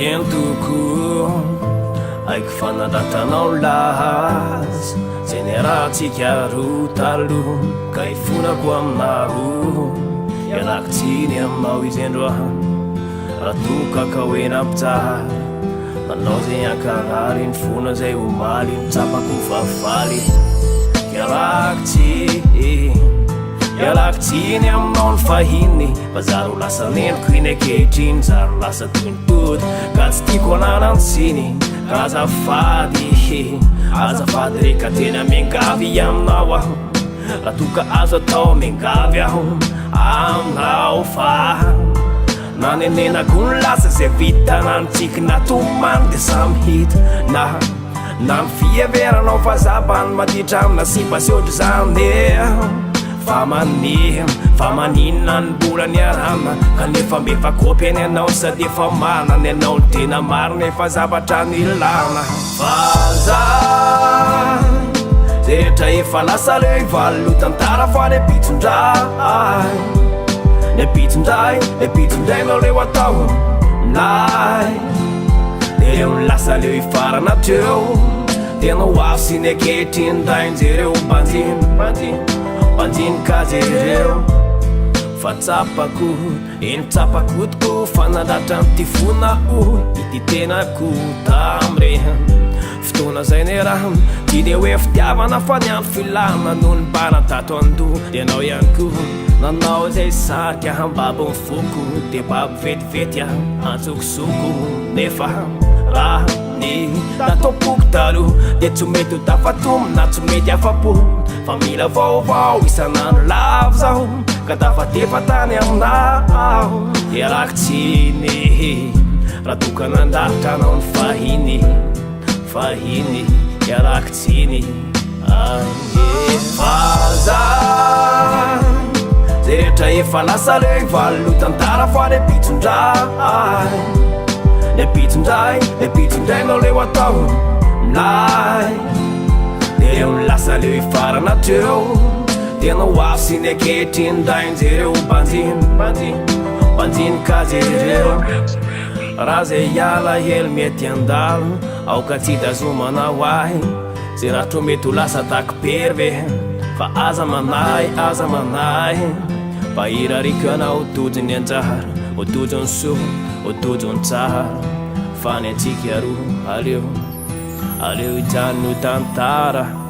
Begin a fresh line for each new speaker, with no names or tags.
entoko aiko fanadatanao lahazy zay ny rahantsika roa taloha ka ifonako aminaho ialako tsiny aminao izy androany raha toka ka hoe nampijaha manao zay ankarary ny fona zay omaly mitsapako fafaly ialako tsiny aminao ny fahiny fa zaro lasa neniko iny akehitriny zaro lasa tontody ka tsy tiako ananantsiny ka azafady reka tena miangavy aminao aho raha toka azo atao miangavy aho aminao fa nanenenako ny lasa zay vitananotsiky natomany de samy hita na ny fiheveranao fa zabany maditra amina sipa sy ohatry zany fa maninona ny bola ny arana kanefa mefa kopy any anao sady efa manany anao ny tena marina efa zavatra ny ilana fa zay zay rehetra efa lasa leo ivalo tantara fa le pitsondray nao leo atao milay de eo ny lasa leo ifarana teo tena ho avy sy ny akehitriny rainjereo mpanjinika jereo fa tsapako eny tsapako toko fa nandatra ny ty fona ity tenako tamrehany fotoana zay ny raha ty de hoe fitiavana fa ny andro filana noho ny bana tato andoha de anao ihany ko nanao zay sarika hambabo ny foko de babo vetivety aho antsokosoko nefa raha ny nataopoko taloha de tsy mety ho tafatomy na tsy mety afapo fa mila vaovao isanandro lavo zaho ka tafatefa tany aminaho ialako tsiny raha toka nandahatra anao ny fahiny ialako tsiny fa zay zay rehetra efa lasa leo ivalo tantara fa le pitsondray nao leo atao milay de eo ny lasa leo ifarana teo tena ho avy sy ny akehitriny rainjereo mpanjinika jereo raha zay iala hely mety andalo aoka tsy tazomanao ahy zay rahatro mety ho lasa takoperve fa aza manay fa irariko anao tojony anjara otojony soa otojony tsara fa ny antsika roa aleo ijano tantara